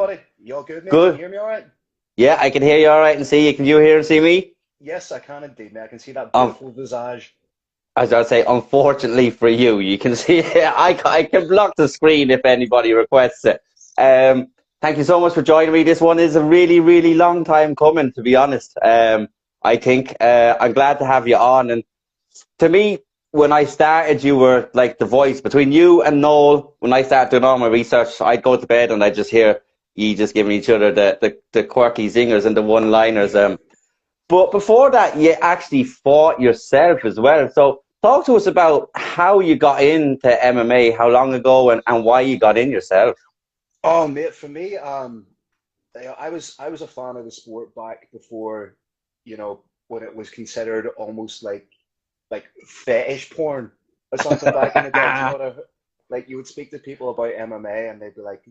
buddy? You all good, mate? Can you Good. hear me all right? Yeah, I can hear you all right and see you. Can you hear and see me? Yes, I can indeed, mate. I can see that Um, beautiful visage. as I say, unfortunately for you, you can see I can block the screen if anybody requests it. Thank you so much for joining me. This one is a really, really long time coming, to be honest. I think I'm glad to have you on. And to me, when I started, you were like the voice between you and Noel. When I started doing all my research, I'd go to bed and I'd just hear you just giving each other the quirky zingers and the one-liners. But before that, you actually fought yourself as well. So talk to us about how you got into MMA, how long ago, and why you got in yourself. Oh, mate, for me, I was a fan of the sport back before, when it was considered almost like fetish porn or something back in the day. Do you know what like you would speak to people about MMA and they'd be like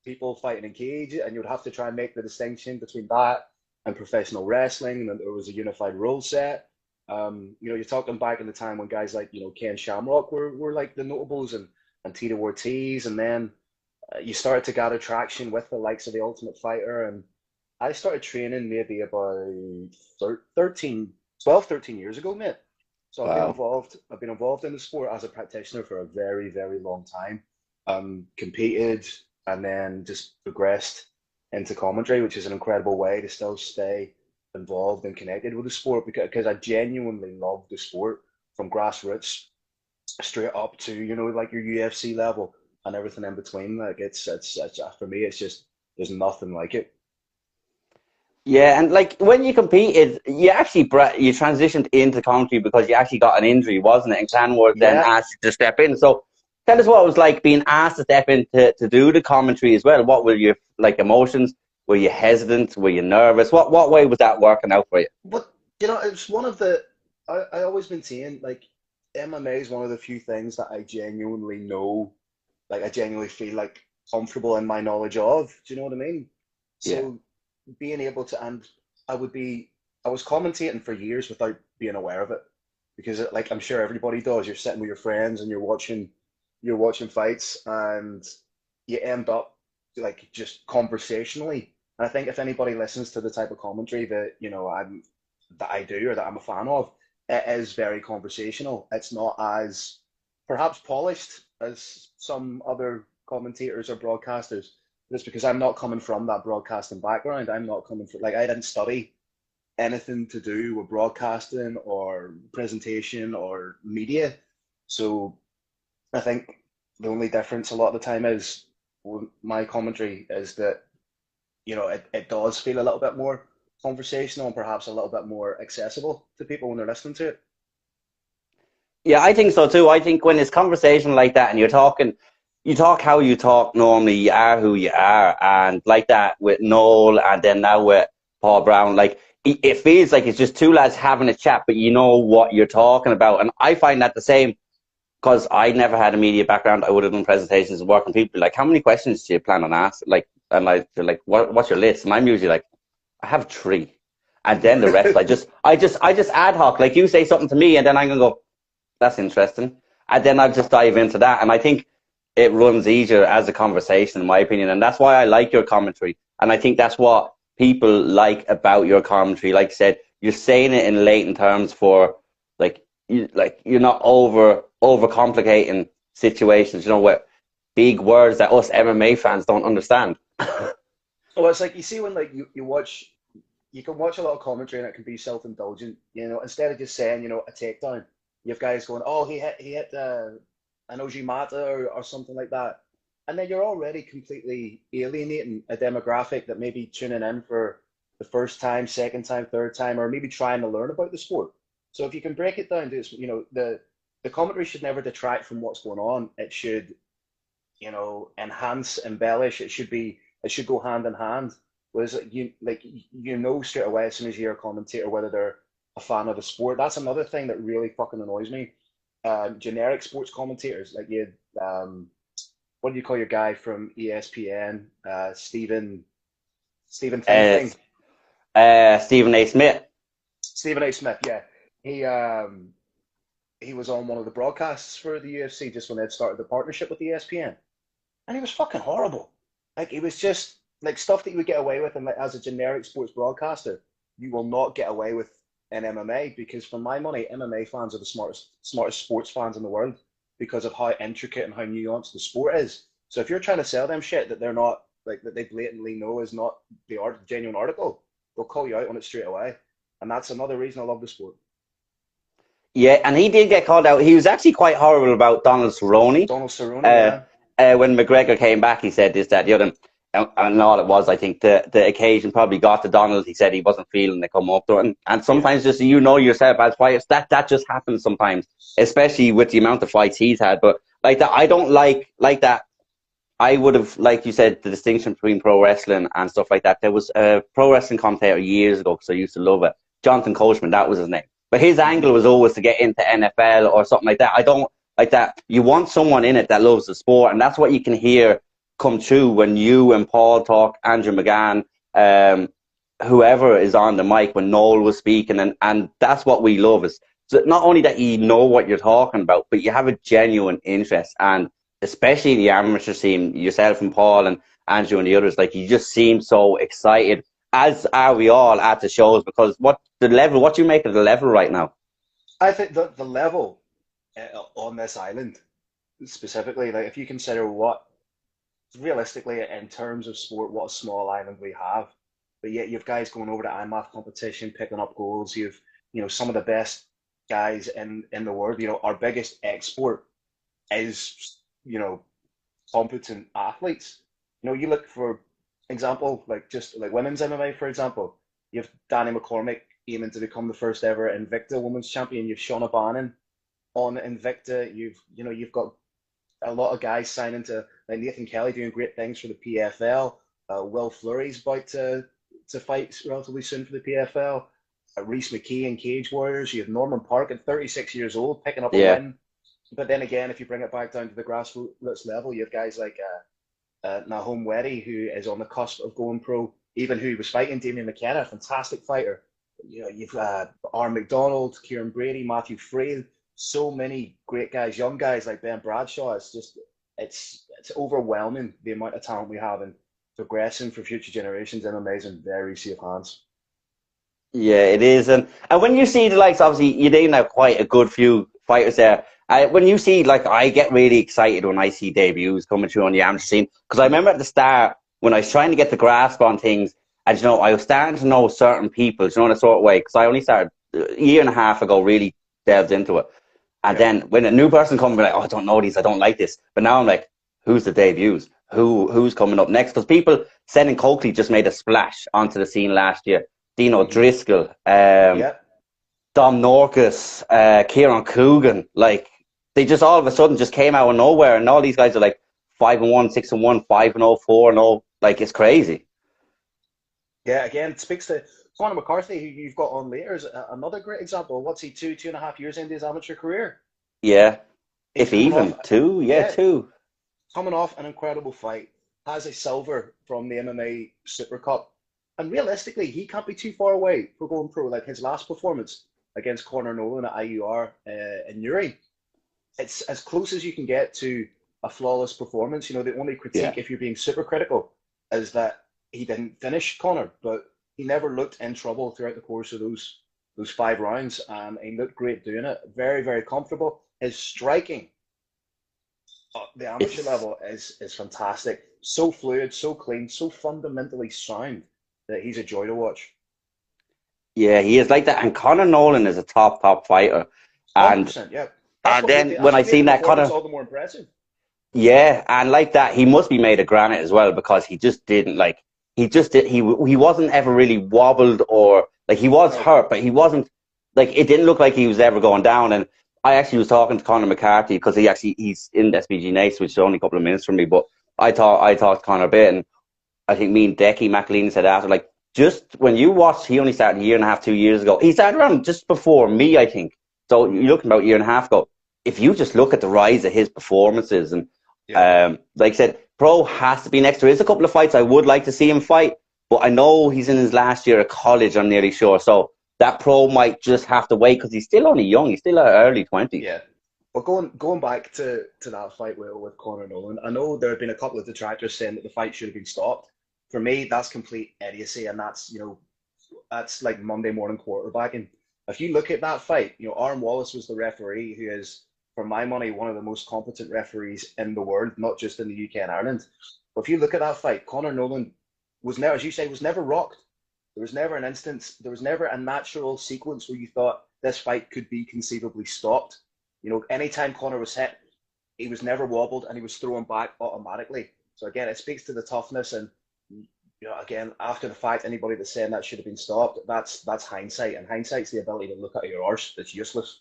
people fighting in cage, and you would have to try and make the distinction between that and professional wrestling, and there was a unified rule set. You're talking back in the time when guys like, Ken Shamrock were like the notables, and Tito Ortiz, and then you started to gather traction with the likes of the Ultimate Fighter, and I started training maybe about 13, 12, 13 years ago, mate. So I've been Wow. involved. I've been involved in the sport as a practitioner for a very, very long time. Competed and then just progressed into commentary, which is an incredible way to still stay involved and connected with the sport because I genuinely love the sport from grassroots straight up to, like your UFC level and everything in between. Like it's for me, it's just there's nothing like it. Yeah, and like when you competed, you actually you transitioned into commentary because you actually got an injury, wasn't it? And Clan Wars then Yeah. asked you to step in. So tell us what it was like being asked to step in to do the commentary as well. What were your like emotions? Were you hesitant? Were you nervous? What way was that working out for you? But it's one of the I always been saying like MMA is one of the few things that I genuinely know, like I genuinely feel like comfortable in my knowledge of. Do you know what I mean? Yeah. So being able to, and I would be, I was commentating for years without being aware of it because like I'm sure everybody does. You're sitting with your friends and you're watching fights, and you end up like just conversationally. And I think if anybody listens to the type of commentary that that I do or that I'm a fan of, it is very conversational. It's not as perhaps polished as some other commentators or broadcasters. Just because I'm not coming from that broadcasting background. I'm not coming from like I didn't study anything to do with broadcasting or presentation or media. So I think the only difference a lot of the time is my commentary is that it does feel a little bit more conversational and perhaps a little bit more accessible to people when they're listening to it. Yeah, I think so too. I think when it's conversation like that and you're talking, you talk how you talk normally, you are who you are. And like that with Noel and then now with Paul Brown, like it feels like it's just two lads having a chat, but you know what you're talking about. And I find that the same because I never had a media background. I would have done presentations and working people like, how many questions do you plan on asking? Like, and they're like, what's your list? And I'm usually like, I have three. And then the rest, I just ad hoc. Like you say something to me and then I'm going to go, that's interesting. And then I'll just dive into that. And I think it runs easier as a conversation, in my opinion. And that's why I like your commentary. And I think that's what people like about your commentary. Like I said, you're saying it in latent terms for you're not over complicating situations, with big words that us MMA fans don't understand. Well, it's like you see when like you watch, you can watch a lot of commentary and it can be self-indulgent. Instead of just saying a takedown, you have guys going, oh, he hit an Ojimata or something like that, and then you're already completely alienating a demographic that may be tuning in for the first time, second time, third time, or maybe trying to learn about the sport. So if you can break it down to the commentary should never detract from what's going on. It should enhance, embellish. It should go hand in hand. Whereas you know straight away as soon as you hear a commentator whether they're a fan of the sport. That's another thing that really fucking annoys me. Generic sports commentators like you. What do you call your guy from ESPN? Stephen Thing Uh, Thing. Stephen A. Smith. Stephen A. Smith. Yeah, he was on one of the broadcasts for the UFC just when they'd started the partnership with ESPN, and he was fucking horrible. Like he was just like stuff that you would get away with, and like as a generic sports broadcaster, you will not get away with in MMA because, for my money, MMA fans are the smartest sports fans in the world because of how intricate and how nuanced the sport is. So if you're trying to sell them shit that they're not like that they blatantly know is not the genuine article, they'll call you out on it straight away, and that's another reason I love the sport. Yeah, and he did get called out. He was actually quite horrible about Donald Cerrone. Donald Cerrone, Uh, yeah. when McGregor came back, he said this, that, the other. And all it was, I think the occasion probably got to Donald. He said he wasn't feeling it come up to it. And Yeah. sometimes just, you know yourself as fighters, that just happens sometimes, especially with the amount of fights he's had. But like that, I don't like that. I would have, like you said, the distinction between pro wrestling and stuff like that. There was a pro wrestling commentator years ago because I used to love it. Jonathan Coachman, that was his name. But his Mm-hmm. angle was always to get into NFL or something like that. I don't like that. You want someone in it that loves the sport, and that's what you can hear come true when you and Paul talk, Andrew McGann, whoever is on the mic, when Noel was speaking, and that's what we love is so not only that you know what you're talking about, but you have a genuine interest, and especially the amateur scene, yourself and Paul and Andrew and the others, like you just seem so excited, as are we all at the shows, because what do you make of the level right now? I think the level on this island specifically, like if you consider what realistically in terms of sport, what a small island we have, but yet you've guys going over to IMAF competition, picking up goals. You've some of the best guys in the world. Our biggest export is competent athletes. You look for example, like just like women's MMA, for example. You have Danny McCormick aiming to become the first ever Invicta Women's Champion. You've Shauna Bannon on Invicta. You've got a lot of guys signing to like Nathan Kelly doing great things for the PFL. Will Fleury's about to fight relatively soon for the PFL. Reese McKee in Cage Warriors. You have Norman Park at 36 years old picking up a Yeah, win. But then again, if you bring it back down to the grassroots level, you have guys like Nahum Weddy, who is on the cusp of going pro, even who he was fighting Damien McKenna, a fantastic fighter. You've Aaron McDonald, Kieran Brady, Matthew Frail, so many great guys, young guys like Ben Bradshaw. It's overwhelming the amount of talent we have, and progressing for future generations in amazing, very safe hands. yeah, it is, and when you see the likes, obviously you didn't have quite a good few fighters there. When you see, like, I get really excited when I see debuts coming through on the amateur scene because I remember at the start when I was trying to get the grasp on things, and I was starting to know certain people, in a sort of way, because I only started a year and a half ago, really delved into it. And Yeah. then when a new person comes, I'm like, oh, I don't know these, I don't like this. But now I'm like, who's the debuts? Who's coming up next? Because people, Senan Coakley just made a splash onto the scene last year. Dino Mm-hmm. Driscoll, Yeah. Dom Norcus, Kieran Coogan, like they just all of a sudden just came out of nowhere, and all these guys are like 5-1, 6-1, 5-0, 4-0. Like it's crazy. Yeah, again, it speaks to Conor McCarthy, who you've got on later, is another great example. What's he, 2.5 years into his amateur career? Yeah, He's if coming off, even two, yeah, yeah, two. coming off an incredible fight, has a silver from the MMA Super Cup, and realistically, he can't be too far away for going pro. Like his last performance against Conor Nolan at IUR in Newry, it's as close as you can get to a flawless performance. The only Yeah. critique, if you're being super critical, is that he didn't finish Connor, but he never looked in trouble throughout the course of those 5 rounds, and he looked great doing it. Very, very comfortable. His striking at the amateur It's level is fantastic. So fluid, so clean, so fundamentally sound that he's a joy to watch. yeah, he is like that. And Conor Nolan is a top fighter. Hundred And percent, yeah. That's and what made then the when that's I what made the seen that performance Conor, all the more impressive. yeah, and like that, he must be made of granite as well because he just didn't like he just did he wasn't ever really wobbled or like he was No, hurt, but he wasn't like it didn't look like he was ever going down. And I actually was talking to Conor McCarthy because he's in SBG Nice, which is only a couple of minutes from me, but I talked to Conor a bit, and I think me and Decky McLean said after like just when you watch, he only started a year and a half, 2 years ago. He started around just before me, I think. So you're looking about a year and a half ago. If you just look at the rise of his performances and yeah. like I said, Pro has to be next. There is a couple of fights I would like to see him fight, but I know he's in his last year of college, I'm nearly sure. So that Pro might just have to wait because he's still only young. He's still early 20s. Yeah. But going back to that fight with Conor Nolan, I know there have been a couple of detractors saying that the fight should have been stopped. for me, that's complete idiocy, and that's like Monday morning quarterbacking. If you look at that fight, Aaron Wallace was the referee, who is, for my money, one of the most competent referees in the world, not just in the UK and Ireland. But if you look at that fight, Conor Nolan was never, as you say, was never rocked. There was never an instance, there was never a natural sequence where you thought this fight could be conceivably stopped. Anytime Conor was hit, he was never wobbled and he was thrown back automatically. So again, it speaks to the toughness. And again, after the fact, anybody that's saying that should have been stopped, that's hindsight, and hindsight's the ability to look at your arse. It's useless.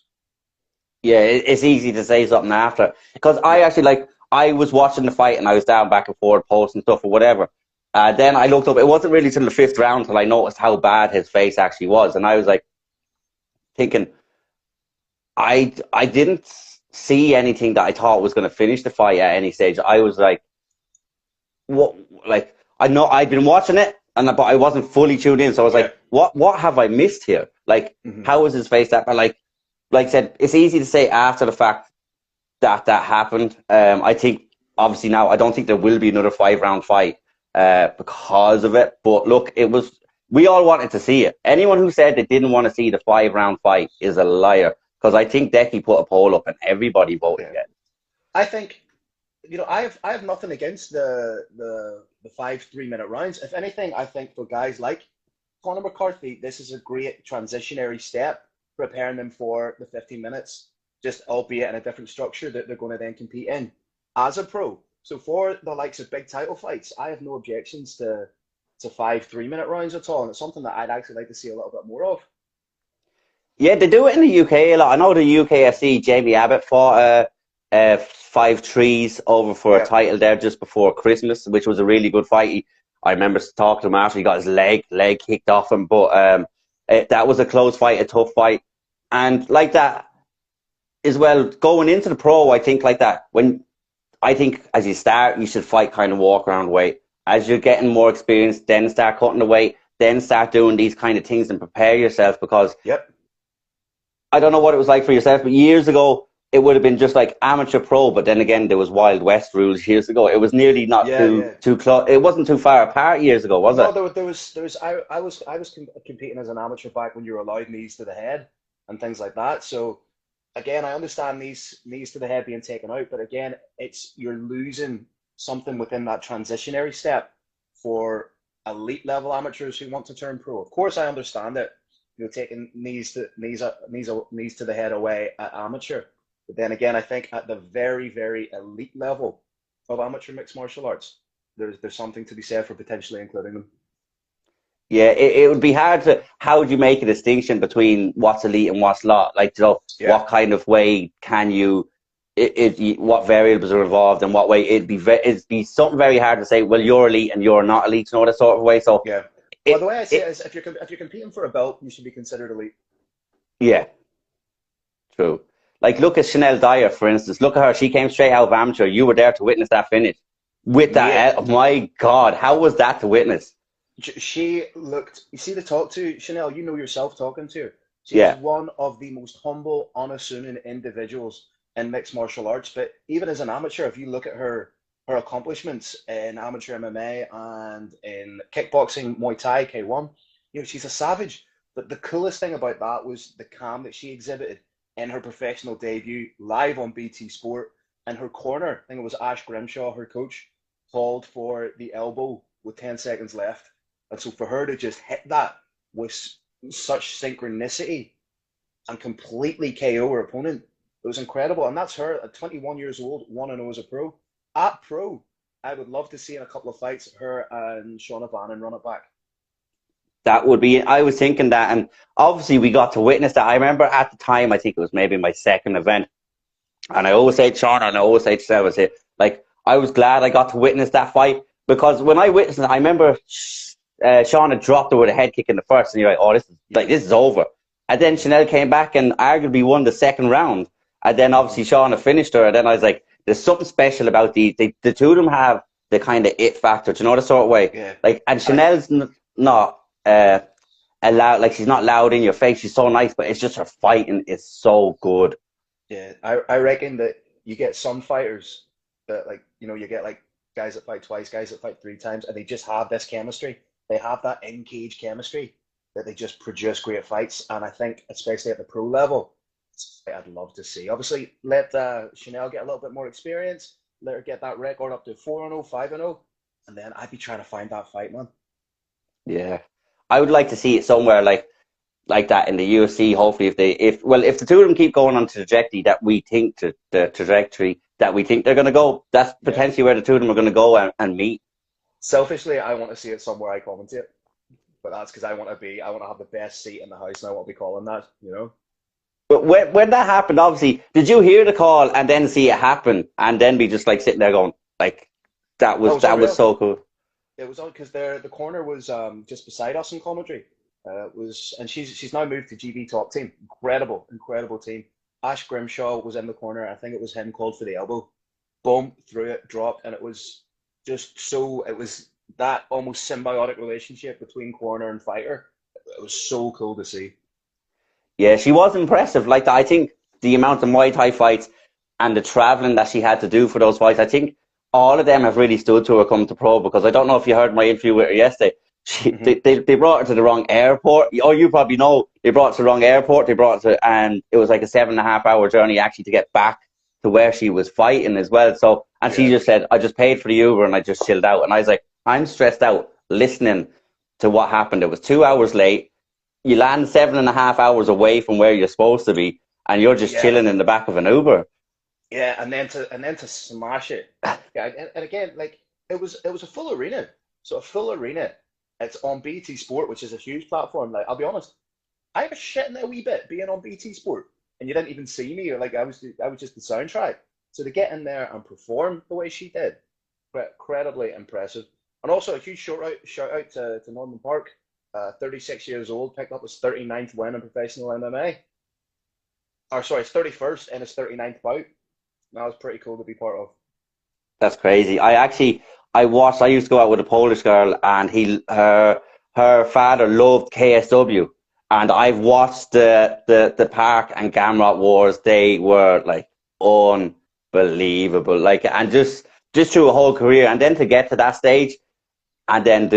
Yeah, it's easy to say something after. Because I Yeah, actually, like, I was watching the fight and I was down back and forth, posting stuff or whatever. Then I looked up, it wasn't really till the fifth round till I noticed how bad his face actually was. And I was like, thinking, I didn't see anything that I thought was going to finish the fight at any stage. I was like, what? Like, I know I'd been watching it, but I wasn't fully tuned in. So I was yeah. like, what have I missed here? Like, Hmm. how was his face that? But like I said, it's easy to say after the fact that happened. I think obviously now I don't think there will be another 5 round fight because of it. But look, we all wanted to see it. Anyone who said they didn't want to see the 5 round fight is a liar. Because I think Decky put a poll up and everybody voted Yeah. yes. I think I have nothing against the 5 3 minute rounds. If anything, I think for guys like Conor McCarthy, this is a great transitionary step, preparing them for the 15 minutes, just albeit in a different structure that they're going to then compete in as a pro. So for the likes of big title fights, I have no objections to 5 3 minute rounds at all, and it's something that I'd actually like to see a little bit more of. Yeah, they do it in the UK a lot. I know the UKFC, Jamie Abbott fought 5 3s over for a Yeah, title there just before Christmas, which was a really good fight. I remember talking to him after he got his leg kicked off him, but that was a close fight, a tough fight. And like that as well, going into the pro, I think like that, I think as you start, you should fight kind of walk around weight. As you're getting more experience, then start cutting the weight, then start doing these kind of things and prepare yourself because yep, I don't know what it was like for yourself, but years ago it would have been just like amateur pro. But then again, there was Wild West rules years ago. It was nearly not yeah, too yeah. too close. It wasn't too far apart years ago, was No, it? there was I was competing as an amateur back when you were allowed knees to the head and things like that. So again, I understand knees to the head being taken out, but again, it's you're losing something within that transitionary step for elite level amateurs who want to turn pro. Of course, I understand it. Taking knees to the head away at amateur, but then again, I think at the very very elite level of amateur mixed martial arts, there's something to be said for potentially including them. Yeah, it would be hard to. How would you make a distinction between what's elite and what's not? Like, Yeah. what kind of way can you? What variables are involved and what way it'd be something very hard to say. Well, you're elite and you're not elite, you know that sort of way. So Yeah. Well, it the way I see it it is, if you're competing for a belt, you should be considered elite. yeah, true. Like, look at Chanel Dyer, for instance. Look at her. She came straight out of amateur. You were there to witness that finish. With Mate, that, oh my God, how was that to witness? she looked. You see the talk to Chanel. You know yourself talking to her. She is Yeah, one of the most humble, unassuming individuals in mixed martial arts. But even as an amateur, if you look at her accomplishments in amateur MMA and in kickboxing, Muay Thai, K1, she's a savage. But the coolest thing about that was the calm that she exhibited in her professional debut, live on BT Sport. And her corner, I think it was Ash Grimshaw, her coach, called for the elbow with 10 seconds left. And so for her to just hit that with such synchronicity and completely KO her opponent, it was incredible. And that's her at 21 years old, 1-0 as a pro. At pro, I would love to see in a couple of fights her and Shauna Bannon run it back. that would be. I was thinking that, and obviously we got to witness that. I remember at the time, I think it was maybe my second event, and I always say to Sean, and I always say to Sarah, I say, like, I was glad I got to witness that fight because when I witnessed it, I remember Sean had dropped her with a head kick in the first, and you're like, oh, Yeah. this is over. And then Hmm. Chanel came back and arguably won the second round. And then obviously Hmm. Sean had finished her. And then I was like, there's something special about these. The two of them have the kind of it factor, do you know the sort of way? Yeah. Like, and I Chanel's not loud, like she's not loud in your face. She's so nice, but it's just her fighting is so good. Yeah, I reckon that you get some fighters that, like, you get like guys that fight twice, guys that fight three times, and they just have this chemistry. They have that in-cage chemistry that they just produce great fights. And I think, especially at the pro level, I'd love to see. Obviously, let Chanel get a little bit more experience, let her get that record up to 4-0, 5-0, and then I'd be trying to find that fight, man. Yeah, I would like to see it somewhere like that in the UFC. Hopefully, if the two of them keep going on the trajectory that we think the trajectory that we think they're going to go, that's Yeah. potentially where the two of them are going to go and meet. Selfishly, I want to see it somewhere I commentate, but that's because I want to have the best seat in the house, and I want to be calling that, you know. But when that happened, obviously, did you hear the call and then see it happen and then be just like sitting there going like Oh, that was unreal. so cool. It was on because the corner was just beside us in commentary. And she's now moved to GB Top Team. Incredible team. Ash Grimshaw was in the corner. I think it was him called for the elbow. Boom, threw it, dropped, and it was just so. It was that almost symbiotic relationship between corner and fighter. It was so cool to see. Yeah, she was impressive. Like I think the amount of Muay Thai fights and the traveling that she had to do for those fights, I think all of them have really stood to her come to pro because I don't know if you heard my interview with her yesterday. Hmm. They brought her to the wrong airport. Oh, you probably know they brought her to the wrong airport. They brought her to, and it was like a 7.5 hour journey actually to get back to where she was fighting as well. So, and she Yeah, just said, I just paid for the Uber and I just chilled out. And I was like, I'm stressed out listening to what happened. It was 2 hours late. You land 7.5 hours away from where you're supposed to be, and you're just yeah, chilling in the back of an Uber. yeah, and then to smash it. Yeah, and again, like it was a full arena. So a full arena. It's on BT Sport, which is a huge platform. Like I'll be honest, I was shitting a wee bit being on BT Sport, and you didn't even see me, or like I was just the soundtrack. So to get in there and perform the way she did, incredibly impressive. And also a huge shout out to Norman Park, 36 years old, picked up his 39th win in professional MMA. Or sorry, his 31st and his 39th bout. That was pretty cool to be part of. That's crazy. I used to go out with a Polish girl, and her father loved KSW, and I've watched the Park and Gamrot wars. They were like unbelievable, like, and just through a whole career, and then to get to that stage, and then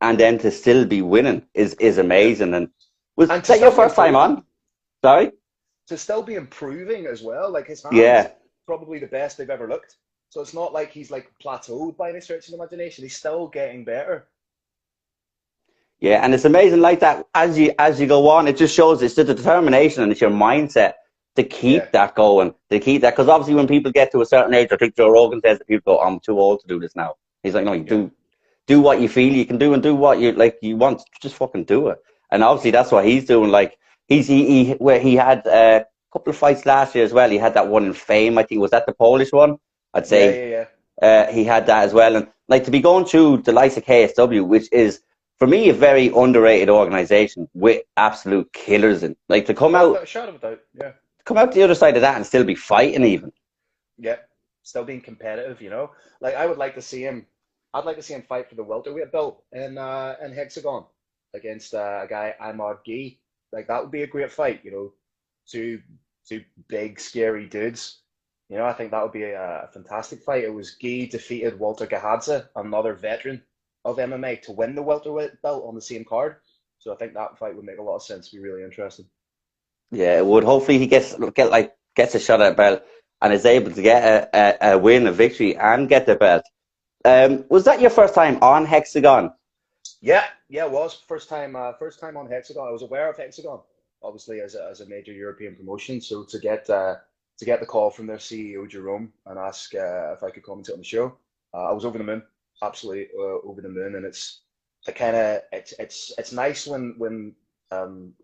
and then to still be winning is Yeah. amazing. And was And to that your still be first time improving. on? Sorry. To still be improving as well. Like his hands, Yeah. probably the best they've ever looked. So it's not like he's like plateaued by any stretch of the imagination. He's still getting better. Yeah, and it's amazing like that as you go on, it just shows it's the determination and it's your mindset to Yeah, keep that going, to keep that because obviously when people get to a certain age, I think Joe Rogan says that people go, I'm too old to do this now. He's like, no, you yeah, do what you feel you can do and do what you want, just fucking do it. And obviously that's what he's doing. Like where he had a couple of fights last year as well. He had that one in Fame, I think was that the Polish one? I'd yeah, say yeah, yeah. he had that as well. And like to be going through the likes of KSW, which is for me a very underrated organization with absolute killers in. Like to Oh, without a shadow of a doubt. Yeah, come out the other side of that and still be fighting even. yeah. Still being competitive, you know. Like I would like to see him. I'd like to see him fight for the welterweight belt in Hexagon against a guy Ahmad Gee. Like that would be a great fight, you know. Two two big scary dudes. You know, I think that would be a fantastic fight. It was Gee defeated Walter Gahadze, another veteran of MMA, to win the welterweight belt on the same card. So I think that fight would make a lot of sense. Be really interesting. Yeah, it would. Hopefully he gets a shot at belt and is able to get a win, a victory, and get the belt. Was that your first time on Hexagon? Yeah, yeah, it was first time on Hexagon. I was aware of Hexagon, obviously as a major European promotion. So to get the call from their CEO Jerome and ask if I could commentate on the show, I was over the moon, absolutely over the moon. And it's nice when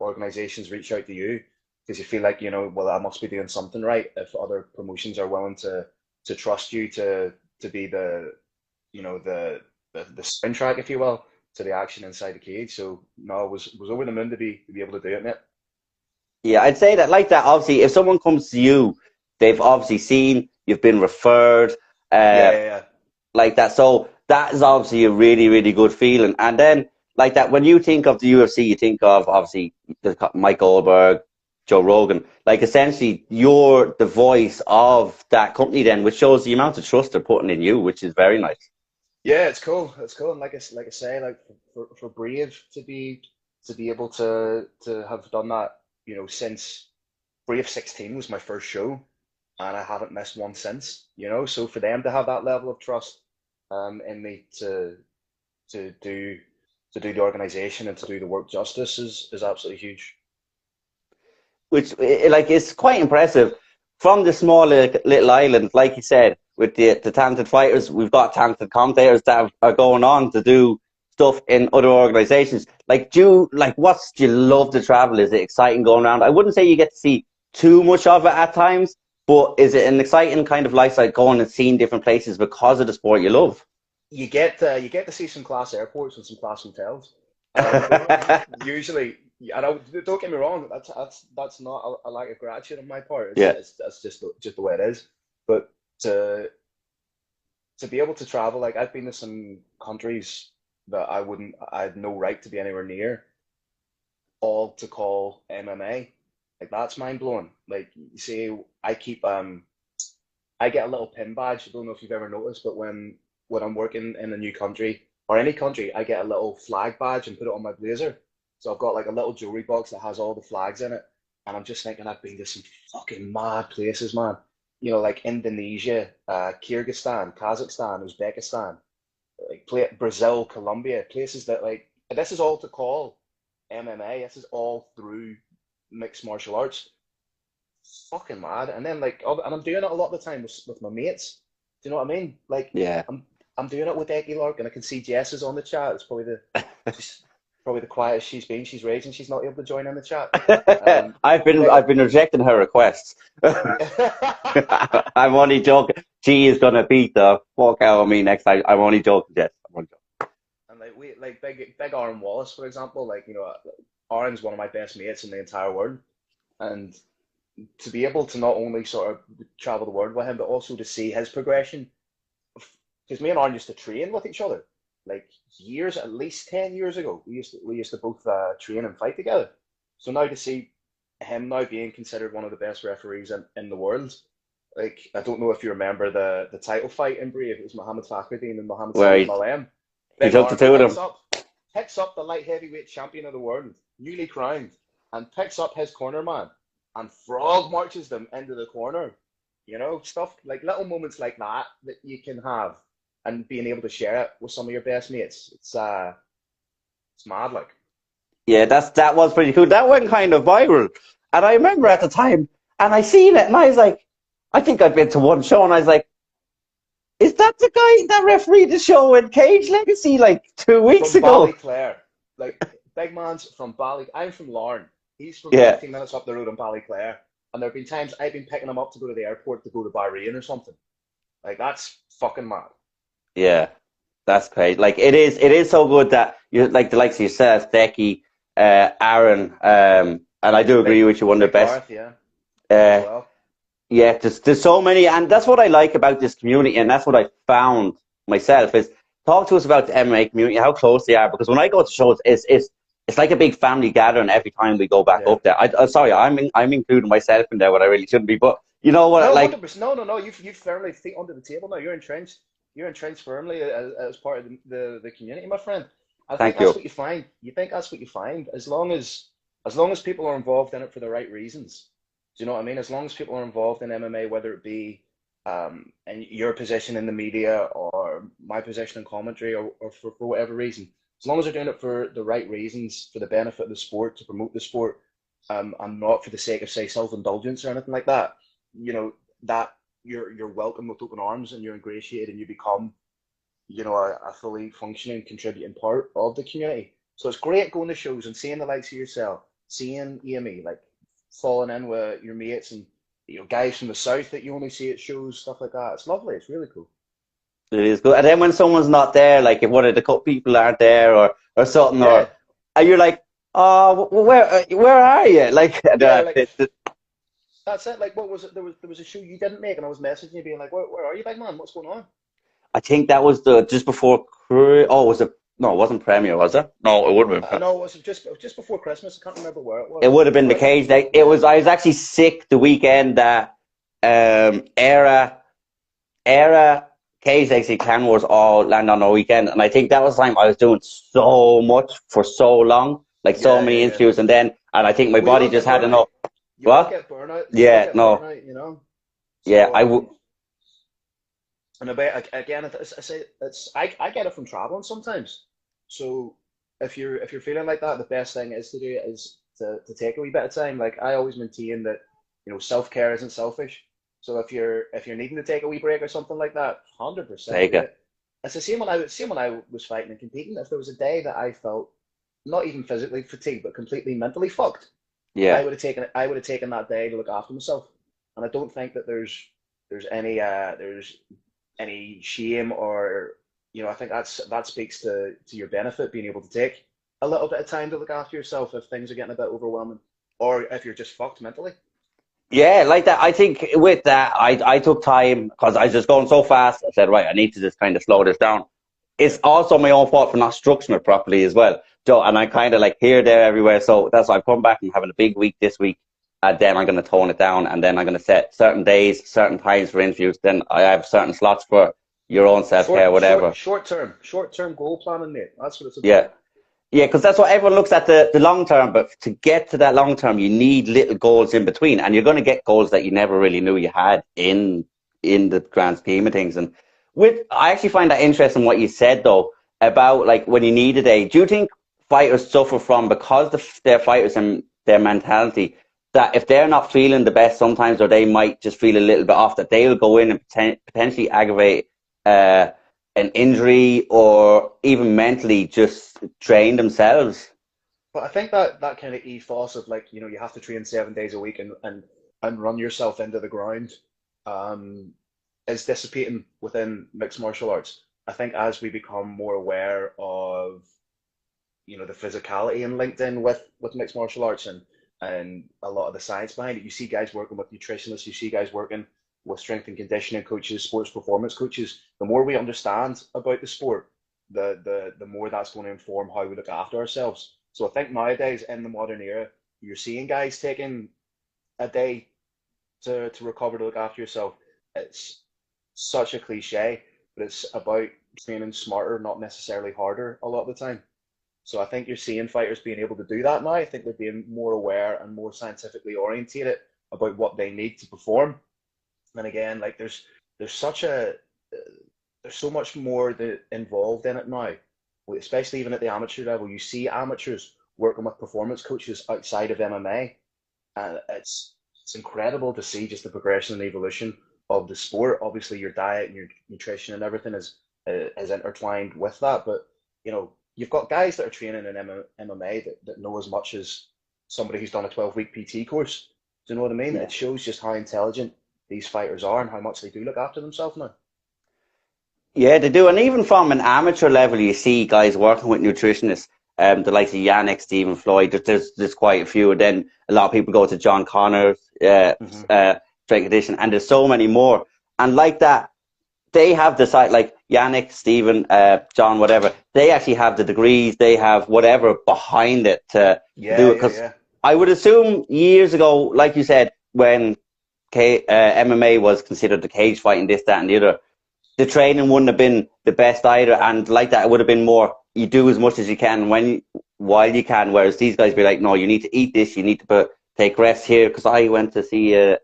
organizations reach out to you because you feel like well, I must be doing something right if other promotions are willing to trust you to be the soundtrack, if you will, to the action inside the cage. So no, I was over the moon to be able to do it, mate. Yeah, I'd say that like that. Obviously, if someone comes to you, they've obviously seen you've been referred, Yeah, uh, yeah, yeah. like that. So that is obviously a really, really good feeling. And then like that, when you think of the UFC, you think of obviously Mike Goldberg, Joe Rogan. Like essentially, you're the voice of that company then, which shows the amount of trust they're putting in you, which is very nice. Yeah, it's cool. It's cool. And like I say, like for Brave to be able to have done that, since Brave 16 was my first show, and I haven't missed one since. So for them to have that level of trust in me to do to do the organization and to do the work justice is absolutely huge. Which like is quite impressive from the small little island, like you said, with the talented fighters. We've got talented commentators that are going on to do stuff in other organizations. Like, do you love to travel? Is it exciting going around? I wouldn't say you get to see too much of it at times, but is it an exciting kind of lifestyle going and seeing different places because of the sport you love? You get to see some class airports and some class hotels. Usually, and don't get me wrong, that's not a lack of gratitude on my part. It's, Yeah. it's that's just the way it is. But to to be able to travel, like I've been to some countries that I had no right to be anywhere near, all to call MMA. Like that's mind blowing. Like you see, I get a little pin badge. I don't know if you've ever noticed, but when I'm working in a new country or any country, I get a little flag badge and put it on my blazer. So I've got like a little jewelry box that has all the flags in it, and I'm just thinking I've been to some fucking mad places, man. Like Indonesia, Kyrgyzstan, Kazakhstan, Uzbekistan, like Brazil, Colombia, places that like this is all to call MMA. This is all through mixed martial arts. Fucking mad. And then and I'm doing it a lot of the time with my mates. Do you know what I mean? Like Yeah. I'm doing it with Ecky Lark, and I can see Jess is on the chat. It's she's probably the quietest she's been. She's raging. She's not able to join in the chat. Um, but I've been rejecting her requests. I'm only joking. She is gonna beat the fuck out of me next time. I'm only joking, Jess. I'm only joking. and like big Aaron Wallace, for example. Aaron's one of my best mates in the entire world, and to be able to not only sort of travel the world with him, but also to see his progression. Because me and Aaron used to train with each other, like years, at least 10 years ago. We used to both train and fight together. So now to see him now being considered one of the best referees in the world, like I don't know if you remember the title fight in Brave. It was Mohammed Fakhreddin and Mohammed Where Saeed Malem. he Big took the Aaron two of them. picks up the light heavyweight champion of the world, newly crowned, and picks up his corner man and frog marches them into the corner. Stuff like little moments like that that you can have and being able to share it with some of your best mates. It's mad like. Yeah, that was pretty cool. That went kind of viral. And I remember at Yeah. the time, and I seen it, and I was like, I think I'd been to one show, and I was like, is that the guy that refereed the show in Cage Legacy like 2 weeks From ago? Ballyclare. Like big man's from Bally. I'm from Larne. He's from Yeah, 15 minutes up the road in Ballyclare. And there have been times I've been picking him up to go to the airport to go to Bahrain or something. Like that's fucking mad. yeah, that's great. Like it is so good that you like the likes of yourself, Decky, Aaron, and I do agree Big with you. One of the big best. Gareth, yeah, as Uh, well. yeah, there's so many, and that's what I like about this community, and that's what I found myself is talk to us about the MMA community, how close they are. Because when I go to shows, it's like a big family gathering every time we go back Yeah. up there. Sorry, I'm including myself in there, what I really shouldn't be, but you know what? No, Like, 100%. No, no, no. You've firmly feet under the table now. You're entrenched. You're entrenched firmly as part of the community, my friend. I think thank that's you. what you find. You think that's what you find as long as people are involved in it for the right reasons. Do you know what I mean? As long as people are involved in MMA, whether it be in your position in the media or my position in commentary or for whatever reason, as long as they're doing it for the right reasons, for the benefit of the sport, to promote the sport, and not for the sake of, say, self-indulgence or anything like that, that you're welcome with open arms and you're ingratiated and you become, a fully functioning, contributing part of the community. So it's great going to shows and seeing the likes of yourself, seeing Amy, like falling in with your mates and guys from the south that you only see at shows, stuff like that. It's lovely. It's really cool. It is good. And then when someone's not there, like if one of the people aren't there or something, Yeah, or and you're like, oh, where are you? Like, yeah, like that's it. Like, what was it? There was a show you didn't make, and I was messaging you, being like, "Where are you, big man? What's going on?" I think that was the just before. Was it No, it wasn't Premier, was it? No, it would have I been. know it was just before Christmas. I can't remember where it It was, would have been the but cage. Like, it yeah. was. I was actually sick the weekend that era cage legacy Clan Wars all land on the weekend, and I think that was the time I was doing so much for so long, like so Yeah, yeah, many yeah. interviews, and I think my Well, you body will just get had burnout. enough. What? You will Yeah, get no, burnout, you know. yeah, So, I would. and about again, I say I get it from traveling sometimes. So if you're feeling like that, the best thing is to do is to take a wee bit of time. Like I always maintain that, you know, self-care isn't selfish. So if you're needing to take a wee break or something like that, 100% Take do it. it. It's the same when I was fighting and competing. If there was a day that I felt not even physically fatigued, but completely mentally fucked, Yeah. I would have taken that day to look after myself. And I don't think that there's any shame or, you know, I think that speaks to your benefit, being able to take a little bit of time to look after yourself if things are getting a bit overwhelming or if you're just fucked mentally. Yeah, like that. I think with that, I took time because I was just going so fast. I said, right, I need to just kind of slow this down. Yeah. It's also my own fault for not structuring it properly as well, Joe. And I kind of like here, there, everywhere. So that's why I've come back and having a big week this week. And then I'm going to tone it down, and then I'm going to set certain days, certain times for interviews. Then I have certain slots for your own self care, whatever. Short term goal planning, mate. That's what it's about. Yeah. Yeah, because that's what everyone looks at the long term. But to get to that long term, you need little goals in between, and you're going to get goals that you never really knew you had in the grand scheme of things. And I actually find that interesting what you said though about like when you need a day. Do you think fighters suffer from because they're fighters and their mentality that if they're not feeling the best sometimes, or they might just feel a little bit off, that they'll go in and potentially aggravate uh, an injury or even mentally just drain themselves? But I think that that kind of ethos of, like, you know, you have to train 7 days a week and run yourself into the ground, um, is dissipating within mixed martial arts. I think as we become more aware of, you know, the physicality and linked in with mixed martial arts and a lot of the science behind it, you see guys working with nutritionists, you see guys working with strength and conditioning coaches, sports performance coaches. The more we understand about the sport, the more that's going to inform how we look after ourselves. So I think nowadays in the modern era, you're seeing guys taking a day to recover, to look after yourself. It's such a cliche, but it's about training smarter, not necessarily harder a lot of the time. So I think you're seeing fighters being able to do that now. I think they're being more aware and more scientifically orientated about what they need to perform. And again, like there's such a there's so much more involved in it now, especially even at the amateur level. You see amateurs working with performance coaches outside of MMA, and it's incredible to see just the progression and evolution of the sport. Obviously, your diet and your nutrition and everything is intertwined with that. But you know, you've got guys that are training in MMA that know as much as somebody who's done a 12-week PT course. Do you know what I mean? Yeah. It shows just how intelligent these fighters are and how much they do look after themselves now. Yeah, they do. And even from an amateur level, you see guys working with nutritionists, the likes of Yannick, Stephen Floyd. There's quite a few. And then a lot of people go to John Connors, Hmm. strength condition, and there's so many more. And like that, they have the site, like Yannick, Stephen, John, whatever. They actually have the degrees, they have whatever behind it to do Yeah, it. yeah, Because yeah. I would assume years ago, like you said, when MMA was considered the cage fighting, this, that, and the other, the training wouldn't have been the best either, and like that, it would have been more. You do as much as you can while you can. Whereas these guys be like, no, you need to eat this, you need to take rest here. Because I went to see, I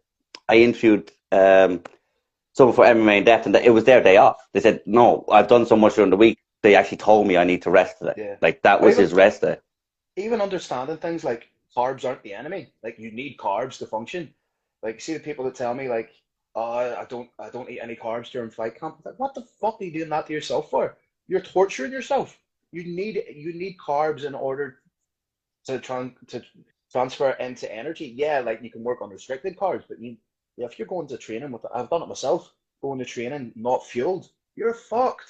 interviewed someone for MMA in depth, and it was their day off. They said, no, I've done so much during the week. They actually told me I need to rest today. Yeah. Like that Or was his rest day. even understanding things like carbs aren't the enemy. Like you need carbs to function. Like you see the people that tell me like, oh, I don't eat any carbs during fight camp. Like, what the fuck are you doing that to yourself for? You're torturing yourself. You need carbs in order to transfer into energy. Yeah, like you can work on restricted carbs, but yeah, if you're going to training with, I've done it myself, going to training not fueled, you're fucked.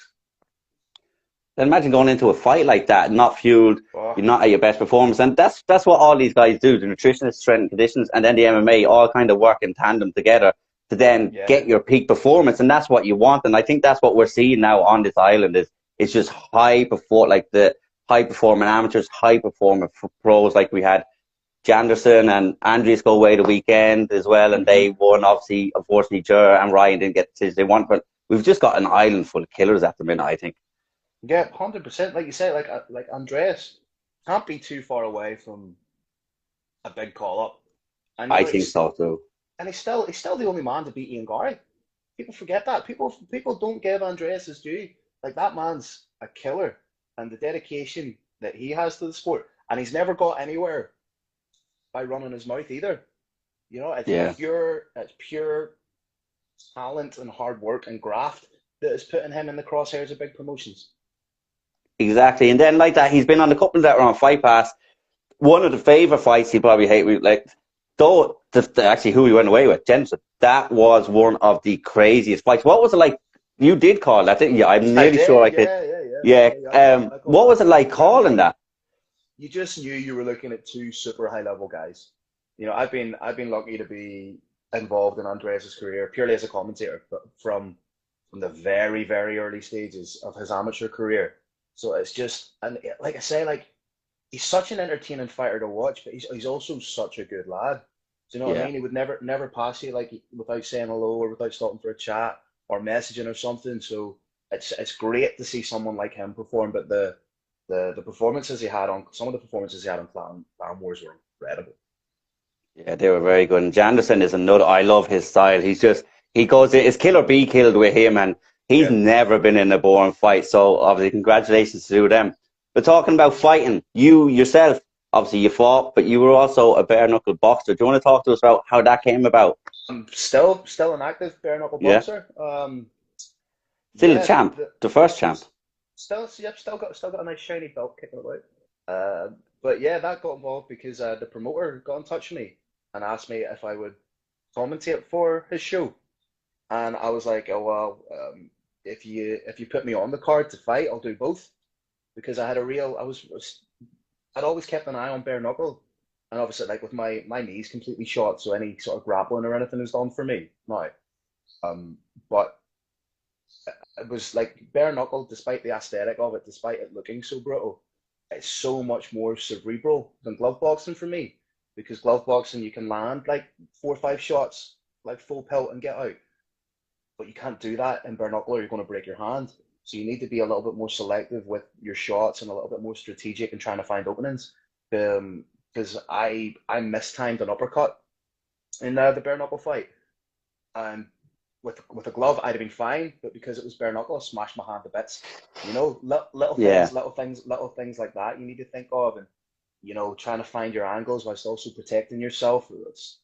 Then imagine going into a fight like that, not fueled, Oh, you're not at your best performance, and that's what all these guys do. The nutritionists, strength and conditions, and then the MMA all kind of work in tandem together to then yeah. get your peak performance, and that's what you want. And I think that's what we're seeing now on this island It's just the high performing amateurs, high performing pros. Like we had Janderson and Andrews go away the weekend as well, and Hmm. they won. Obviously, unfortunately, Jer and Ryan didn't get the decision they want, but we've just got an island full of killers at the minute, I think. Yeah, 100%. Like you say, like Andreas can't be too far away from a big call up. And I think so too. he's still the only man to beat Ian Gary. People forget that. People don't give Andreas his due. Like that man's a killer, and the dedication that he has to the sport, and he's never got anywhere by running his mouth either. You know, Yeah. it's pure talent and hard work and graft that is putting him in the crosshairs of big promotions. Exactly. And then like that, he's been on a couple that were on Fight Pass. One of the favourite fights he probably hate, like, though, actually who he went away with, Jensen, that was one of the craziest fights. What was it like? You did call that, didn't you? I'm I nearly sure I did, could. yeah, yeah, yeah, Yeah. yeah, yeah. I called What that was it fight. like calling that? You just knew you were looking at two super high level guys. You know, I've been lucky to be involved in Andreas's career purely as a commentator, but from the very, very early stages of his amateur career. So it's just, and like I say, like he's such an entertaining fighter to watch, but he's also such a good lad. Do you know what I Yeah. mean? He would never pass you like without saying hello or without stopping for a chat or messaging or something. So it's great to see someone like him perform. But the performances he had on some of the performances he had on Clan Wars were incredible. Yeah, they were very good. And Janderson is another. I love his style. He goes. It's kill or be killed with him, and he's Yeah. never been in a boring fight. So obviously, congratulations to them. But talking about fighting, you yourself, obviously, you fought, but you were also a bare knuckle boxer. Do you want to talk to us about how that came about? I'm still an active bare knuckle Yeah, boxer. still the Yeah, champ, the first champ. still, yep, still got a nice shiny belt kicking about. But yeah, that got involved because the promoter got in touch with me and asked me if I would commentate for his show, and I was like, oh well, if you put me on the card to fight, I'll do both because I had a real I'd always kept an eye on bare knuckle, and obviously like with my knees completely shot, so any sort of grappling or anything is done for me now. But it was like bare knuckle, despite the aesthetic of it, despite it looking so brutal, it's so much more cerebral than glove boxing for me. Because glove boxing, you can land like 4 or 5 shots, like full pelt and get out. But you can't do that in bare knuckle or you're going to break your hand. So you need to be a little bit more selective with your shots and a little bit more strategic in trying to find openings. Because I mistimed an uppercut in the bare knuckle fight. And with a glove, I'd have been fine, but because it was bare knuckle, I smashed my hand to bits. You know, Yeah. little things like that you need to think of, and you know, trying to find your angles whilst also protecting yourself. It's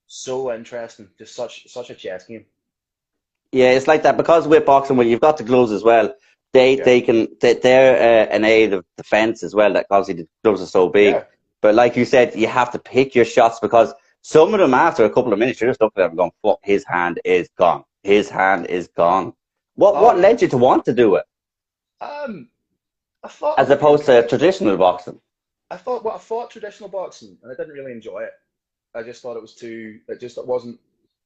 so interesting, just such a chess game. Yeah, it's like that because with boxing, when you've got the gloves as well, Yeah, they're an aid of defense as well. That obviously the gloves are so big, yeah. but like you said, you have to pick your shots because some of them after a couple of minutes, you're just looking at them going, "Fuck, his hand is gone. His hand is gone." Oh What yeah. led you to want to do it Um, I thought I as would be opposed okay. to traditional boxing? I fought traditional boxing, and I didn't really enjoy it. I just thought it was too. It wasn't.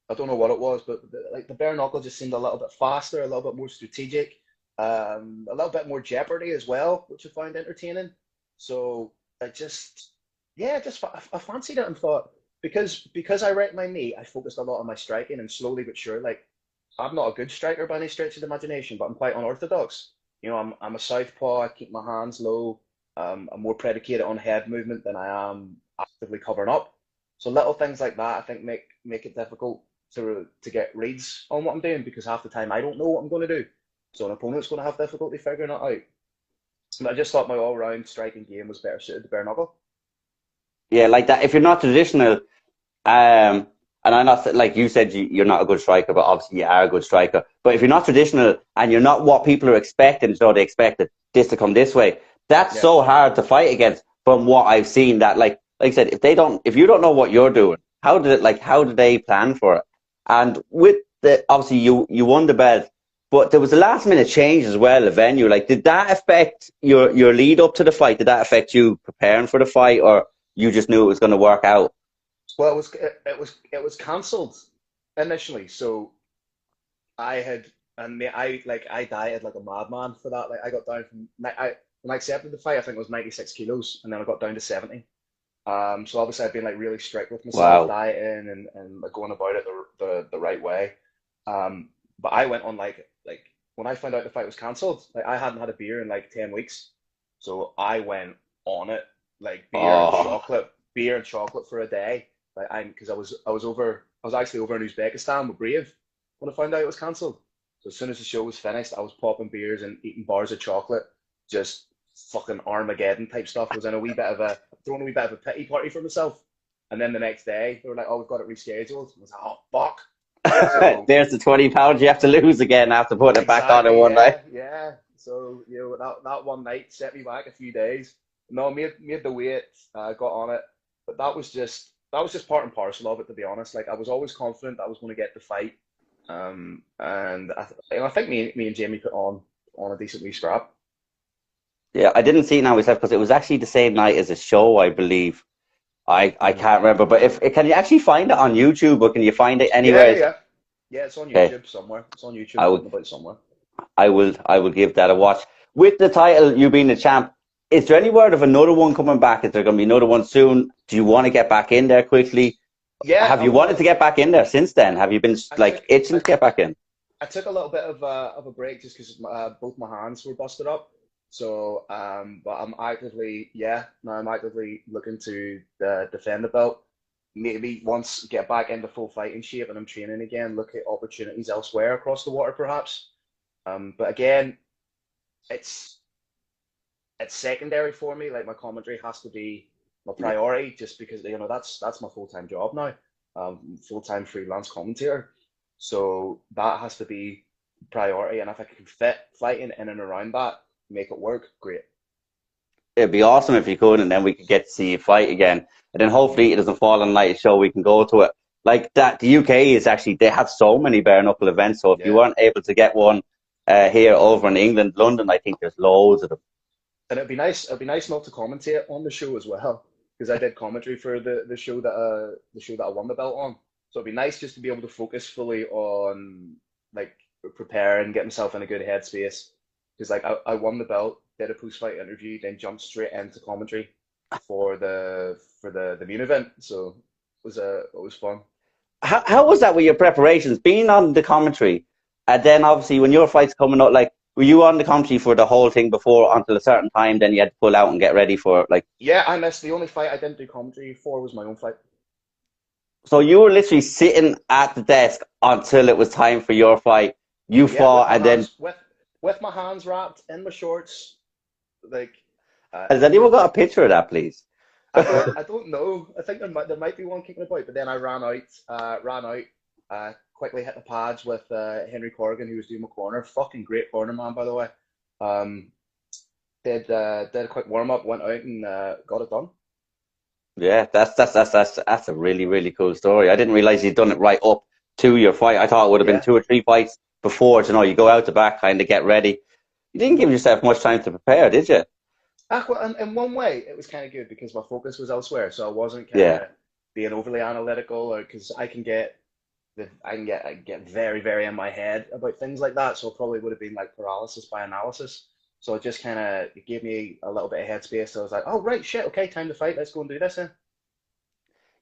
I don't know what it was, but like the bare knuckle just seemed a little bit faster, a little bit more strategic, a little bit more jeopardy as well, which I found entertaining. So I just, yeah, I fancied it and thought because I wrecked my knee, I focused a lot on my striking and slowly but sure, like I'm not a good striker by any stretch of the imagination, but I'm quite unorthodox. You know, I'm a southpaw. I keep my hands low. I'm more predicated on head movement than I am actively covering up. So little things like that, I think, make it difficult to get reads on what I'm doing because half the time I don't know what I'm going to do. So an opponent's going to have difficulty figuring it out. But I just thought my all-round striking game was better suited to bare knuckle. Yeah, like that. If you're not traditional, Um, and I'm not like you said, you're not a good striker, but obviously you are a good striker. But if you're not traditional and you're not what people are expecting, so they expected this to come this way, that's Yeah. so hard to fight against. From what I've seen, that like I said, if you don't know what you're doing, how do they plan for it? And with the obviously you won the belt, but there was a last minute change as well. The venue, like, did that affect your lead up to the fight? Did that affect you preparing for the fight, or you just knew it was going to work out? Well, it was cancelled initially, so I had And mate, I dieted like a madman for that. Like I got down from when I accepted the fight, I think it was 96 kilos, and then I got down to 70. So obviously I've been like really strict with myself, Wow. dieting and like, going about it the right way. But I went on like when I found out the fight was cancelled, like I hadn't had a beer in like 10 weeks. So I went on it, like Oh, beer and chocolate for a day. Like I because I was actually over in Uzbekistan with Brave when I found out it was cancelled. So as soon as the show was finished, I was popping beers and eating bars of chocolate, just fucking Armageddon type stuff. Was in a wee bit of a throwing a wee bit of a pity party for myself. And then the next day they were like, "Oh, we've got it rescheduled." I was like, "Oh fuck!" So there's the 20 pounds you have to lose again after putting it back on in exactly, one night. yeah. So that one night set me back a few days. No, made the weight, got on it, but that was just part and parcel of it. To be honest, like I was always confident that I was going to get the fight, and I think me and Jamie put on a decent wee scrap. Yeah, I didn't see it now myself because it was actually the same night as a show, I believe. I can't remember, but if can you actually find it on YouTube or can you find it Yeah, anywhere? yeah. It's on Okay, YouTube somewhere. It's on YouTube I floating would about somewhere. I will give that a watch. With the title, you being the champ, is there any word of another one coming back? Is there going to be another one soon? Do you want to get back in there quickly? Yeah, Have I you wanted want. to get back in there since then? Have you been I like took itching I to get back in? I took a little bit of a break just because both my hands were busted up. So, but I'm actively looking to defend the belt. Maybe once get back into full fighting shape and I'm training again, look at opportunities elsewhere across the water, perhaps. But again, it's it's secondary for me. Like my commentary has to be my Yeah. priority, just because that's my full time job now, full time freelance commentator. So that has to be priority, and if I can fit fighting in and around that, make it work, great. It'd be awesome if you could, and then we could get to see you fight again. And then hopefully it doesn't fall on light show. We can go to it. Like that, the UK is actually they have so many bare knuckle events. So if you Yeah, weren't able to get one here over in England, London, I think there's loads of them. and it'd be nice. It'd be nice not to commentate on the show as well, because I did commentary for the show that I won the belt on. So it'd be nice just to be able to focus fully on like preparing, get myself in a good headspace. Because like I won the belt, did a post fight interview, then jumped straight into commentary for the main event. So it was fun. How was that with your preparations? Being on the commentary, and then obviously when your fight's coming up, like were you on the commentary for the whole thing before until a certain time? Then you had to pull out and get ready for it, like. Yeah, I missed the only fight I didn't do commentary for was my own fight. So you were literally sitting at the desk until it was time for your fight. You Yeah, fought, and then with my hands wrapped in my shorts, like has anyone got a picture of that, please? I don't know. I think there might be one kicking about, but then I ran out, quickly hit the pads with Henry Corrigan, who was doing my corner. Fucking great corner man, by the way. Um, did a quick warm up, went out and got it done. Yeah, that's a really really cool story. I didn't realize you'd done it right up to your fight. I thought it would have been Yeah. two or three fights before. You know, you go out the back, kind of get ready. You didn't give yourself much time to prepare, did you? Well, in one way, it was kind of good because my focus was elsewhere, so I wasn't kind Yeah. of being overly analytical, or because I get very very in my head about things like that. So it probably would have been like paralysis by analysis. So it just kind of it gave me a little bit of headspace. So I was like, oh right, shit, okay, time to fight. Let's go and do this then.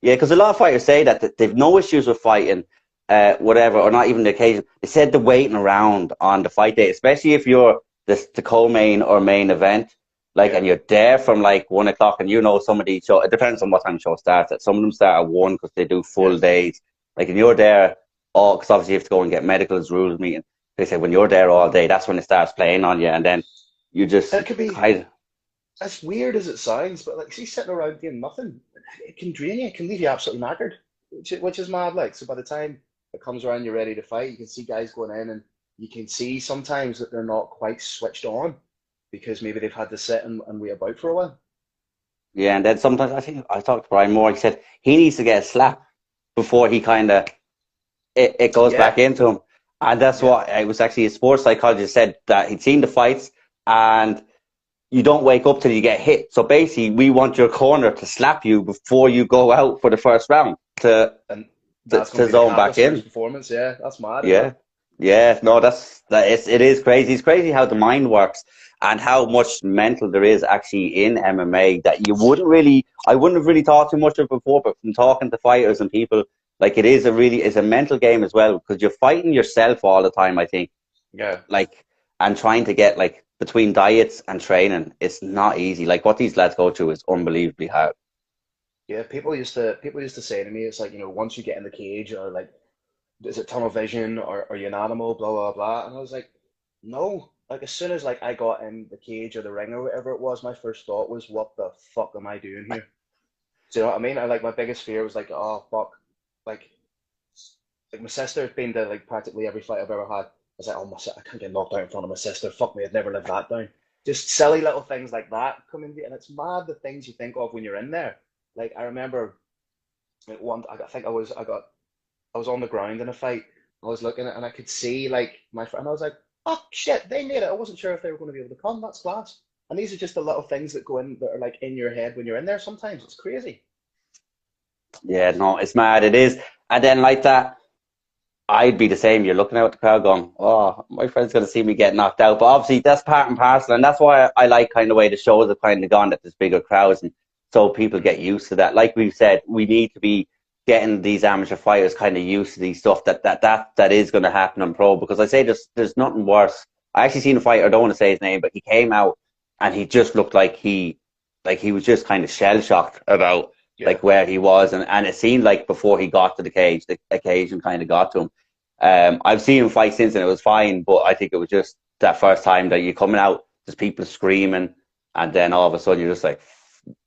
Yeah, because a lot of fighters say that they've no issues with fighting, whatever, or not even the occasion. They said the waiting around on the fight day, especially if you're the co-main or main event, like, Yeah, and you're there from like 1 o'clock, and you know some of these show. It depends on what time the show starts at. Some of them start at 1 because they do yeah. full days. Like, and you're there all because obviously you have to go and get medicals, rules meeting. They say when you're there all day, that's when it starts playing on you, and then you just And it could be kind. as weird as it sounds, but like, see, sitting around doing nothing, it can drain you. It can leave you absolutely knackered, which is mad. Like, so by the time it comes around, you're ready to fight. You can see guys going in, and you can see sometimes that they're not quite switched on because maybe they've had to sit and wait about for a while. Yeah, and then sometimes I think I talked to Brian Moore. He said he needs to get a slap before he kind of it goes Yeah, back into him. And that's yeah. what it was actually a sports psychologist said that he'd seen the fights and you don't wake up till you get hit. So basically, we want your corner to slap you before you go out for the first round to And that's going to to be the zone back catalyst for his in. performance. Yeah, that's mad, isn't Yeah. it? Yeah, no, it is crazy. It's crazy how the mind works and how much mental there is actually in MMA that I wouldn't have really thought too much of before, but from talking to fighters and people, like it's a mental game as well because you're fighting yourself all the time, I think. Yeah. Like, and trying to get like between diets and training, it's not easy. Like what these lads go through is unbelievably hard. Yeah, people used to say to me, it's like, once you get in the cage, or like, is it tunnel vision, or are you an animal, blah blah blah. And I was like, no. Like, as soon as like I got in the cage or the ring or whatever it was, my first thought was, what the fuck am I doing here? Do you know what I mean? I like, my biggest fear was like, oh fuck, like my sister has been to like practically every fight I've ever had. I was like, oh I can't get knocked out in front of my sister. Fuck me, I'd never live that down. Just silly little things like that come in, and it's mad the things you think of when you're in there. Like, I remember like, one, I think I was on the ground in a fight. I was looking at, and I could see like my friend. I was like, oh shit, they made it. I wasn't sure if they were going to be able to come. That's class. And these are just the little things that go in, that are like in your head when you're in there. Sometimes it's crazy. Yeah, no, it's mad. It is. And then like that, I'd be the same. You're looking out at the crowd going, oh, my friend's going to see me get knocked out. But obviously, that's part and parcel. And that's why I like kind of the way the shows have kind of gone, that there's bigger crowds. And so people get used to that. Like we've said, we need to be getting these amateur fighters kind of used to these stuff that is going to happen on pro. Because I say there's nothing worse. I actually seen a fighter, I don't want to say his name, but he came out and he just looked like he was just kind of shell shocked about Yeah. like where he was. And it seemed like before he got to the cage, the occasion kind of got to him. I've seen him fight since and it was fine, but I think it was just that first time that you're coming out, there's people screaming, and then all of a sudden you're just like,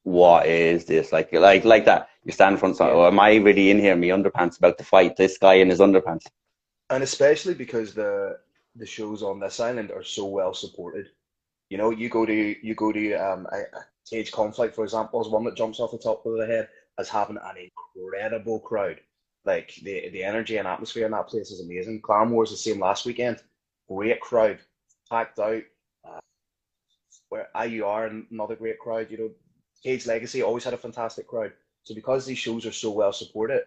what is this? Like that. You stand in front of someone, Yeah. oh, am I really in here in my underpants about to fight this guy in his underpants? And especially because the shows on this island are so well supported. You go to a cage conflict, for example, is one that jumps off the top of the head as having an incredible crowd. Like, the energy and atmosphere in that place is amazing. Clan Wars the same last weekend. Great crowd, packed out. Uh, where IUR, another great crowd. Cage Legacy always had a fantastic crowd. So because these shows are so well supported,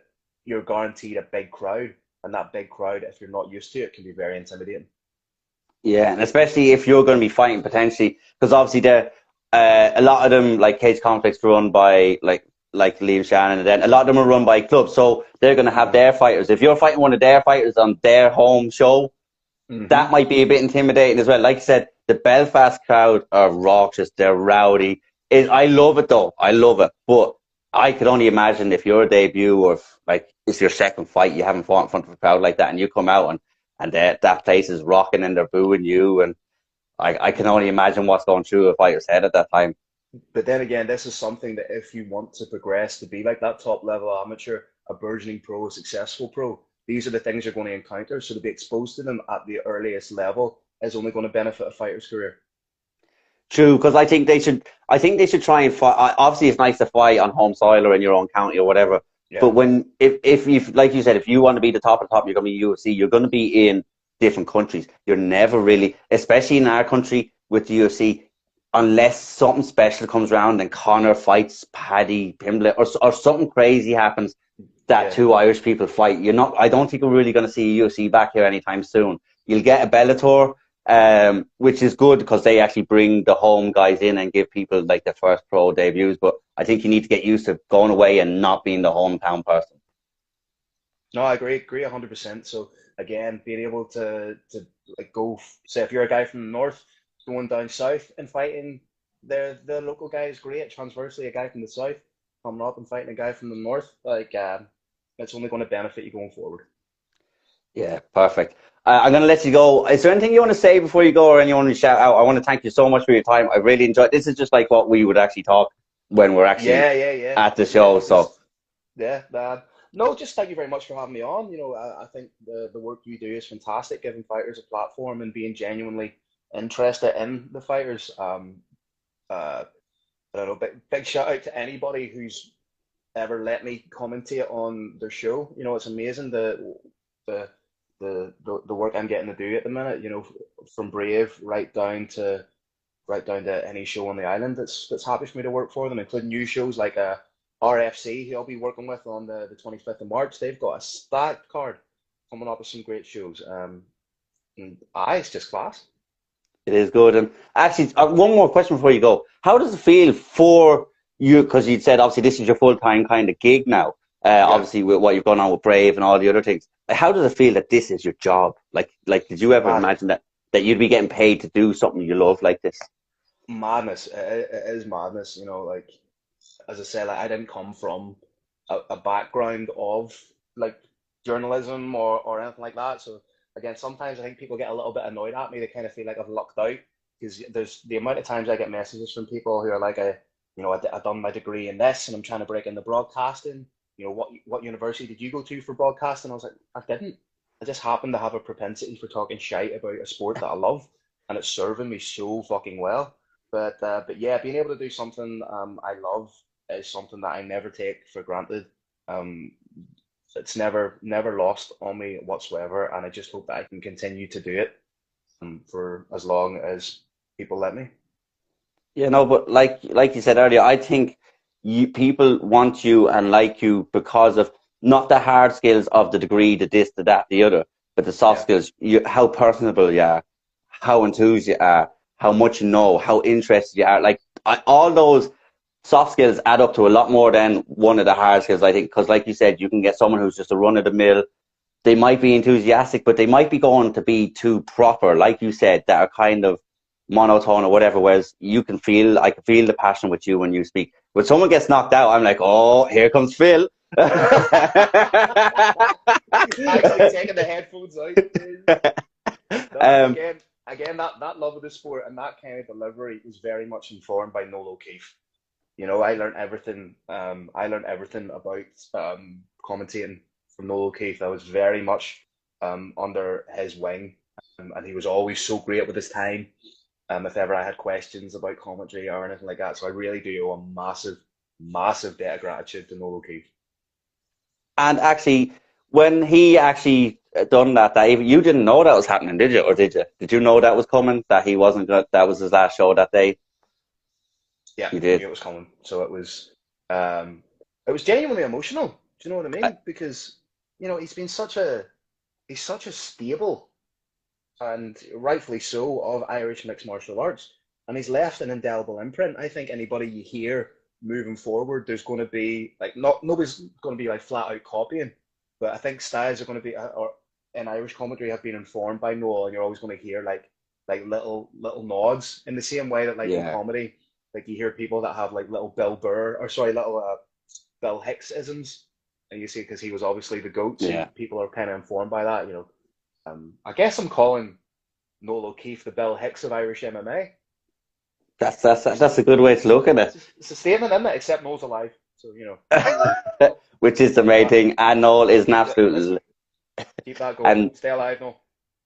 you're guaranteed a big crowd, and that big crowd, if you're not used to it, can be very intimidating. Yeah, and especially if you're going to be fighting potentially, because obviously a lot of them like cage conflicts run by like Liam Shannon, and then a lot of them are run by clubs, so they're going to have Mm-hmm. their fighters. If you're fighting one of their fighters on their home show, Mm-hmm. that might be a bit intimidating as well. Like I said, the Belfast crowd are raucous, they're rowdy. I love it though, I love it, but I could only imagine if your debut or if, like it's your second fight, you haven't fought in front of a crowd like that, and you come out and that place is rocking and they're booing you, and I can only imagine what's going through a fighter's head at that time. But then again, this is something that if you want to progress to be like that top level amateur, a burgeoning pro, a successful pro, these are the things you're going to encounter. So to be exposed to them at the earliest level is only going to benefit a fighter's career. True, because I think they should try and fight. Obviously, it's nice to fight on home soil or in your own county or whatever. Yeah. But if you like you said, if you want to be the top of the top, you're going to be UFC. You're going to be in different countries. You're never really, especially in our country with the UFC, unless something special comes around and Connor fights Paddy Pimblett or something crazy happens that Yeah. two Irish people fight. You're not. I don't think we're really going to see a UFC back here anytime soon. You'll get a Bellator, which is good because they actually bring the home guys in and give people like their first pro debuts. But I think you need to get used to going away and not being the hometown person. No, I agree 100%. So again, being able to like go, say if you're a guy from the north going down south and fighting the local guy is great. Transversely, a guy from the south coming up and fighting a guy from the north, like, it's only going to benefit you going forward. Yeah, perfect. I'm going to let you go. Is there anything you want to say before you go, or anyone to shout out? I want to thank you so much for your time. I really enjoyed. This is just like what we would actually talk when we're actually Yeah, yeah, yeah, at the yeah. show. So Just yeah, no, just thank you very much for having me on. I think the work you do is fantastic, giving fighters a platform and being genuinely interested in the fighters. Uh, I don't know, big shout out to anybody who's ever let me commentate on their show. It's amazing the the work I'm getting to do at the minute. From Brave right down to any show on the island that's happy for me to work for them, including new shows like RFC, who I'll be working with on the 25th of March. They've got a stacked card coming up with some great shows. And it's just class. It is good. And actually, one more question before you go. How does it feel for you? Because you said obviously this is your full time kind of gig now. Yeah, Obviously with what you've gone on with Brave and all the other things. Like, how does it feel that this is your job? Like, did you ever mad, imagine that you'd be getting paid to do something you love like this? madness. It is madness. You know, like as I said, like I didn't come from a background of like journalism or anything like that. So again, sometimes I think people get a little bit annoyed at me. They kind of feel like I've lucked out because there's the amount of times I get messages from people who are like, I done my degree in this and I'm trying to break into broadcasting. You know, what university did you go to for broadcasting? I was like, I didn't. I just happen to have a propensity for talking shite about a sport that I love, and it's serving me so fucking well. But yeah, being able to do something I love is something that I never take for granted. Um, it's never lost on me whatsoever, and I just hope that I can continue to do it for as long as people let me. You know, but like you said earlier, I think people want you and like you because of not the hard skills of the degree, the this, the that, the other, but the soft Yeah, skills. How personable you are, how enthused you are, how much you know, how interested you are. Like all those soft skills add up to a lot more than one of the hard skills. I think because, like you said, you can get someone who's just a run of the mill. They might be enthusiastic, but they might be going to be too proper, like you said, that are kind of monotone or whatever. Whereas I can feel the passion with you when you speak. When someone gets knocked out, I'm like, oh, here comes Phil. actually taking the headphones out. No, um, again, that love of the sport and that kind of delivery was very much informed by Noel O'Keefe. You know, I learned everything. I learned everything about commentating from Noel O'Keefe. I was very much under his wing, and he was always so great with his time. If ever I had questions about commentary or anything like that, so I really do owe a massive, massive debt of gratitude to Noel O'Keefe. and actually, when he actually done that you didn't know that was happening, did you? Or did you? Did you know that was coming? That he wasn't good? That was his last show that day. Yeah, You I knew did. it was coming, so it was genuinely emotional. Do you know what I Uh, mean? Because he's such a stable and rightfully so, of Irish mixed martial arts. And he's left an indelible imprint. I think anybody you hear moving forward, there's going to be like not nobody's going to be like flat out copying, but I think styles are going to be or in Irish commentary have been informed by Noel, and you're always going to hear like little nods in the same way that like in yeah, comedy, like you hear people that have like little Bill Burr or sorry, little Bill Hicks isms, and you see because he was obviously the goat, so yeah. people are kind of informed by that, you know. I guess I'm calling Noel O'Keefe the Bill Hicks of Irish MMA. Which That's a good way to look at it's a statement, isn't it? Except Noel's alive, so you know, it. Which is the keep main that, thing. And Noel is an listen, absolute, keep that going. and Stay alive, Noel.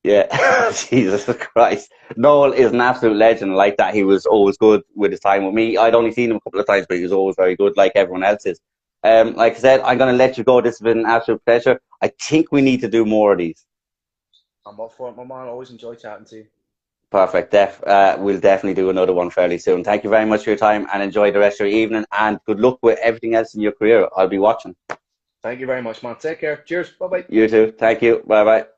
yeah, Jesus Christ. Noel is an absolute legend like that. He was always good with his time with me. I'd only seen him a couple of times, but he was always very good, like everyone else is. Like I said, I'm going to let you go. This has been an absolute pleasure. I think we need to do more of these. I'm up for it, my man. Always enjoy chatting to you. Perfect. We'll definitely do another one fairly soon. Thank you very much for your time and enjoy the rest of your evening. And good luck with everything else in your career. I'll be watching. Thank you very much, man. Take care. Cheers. Bye bye. You too. Thank you. Bye bye.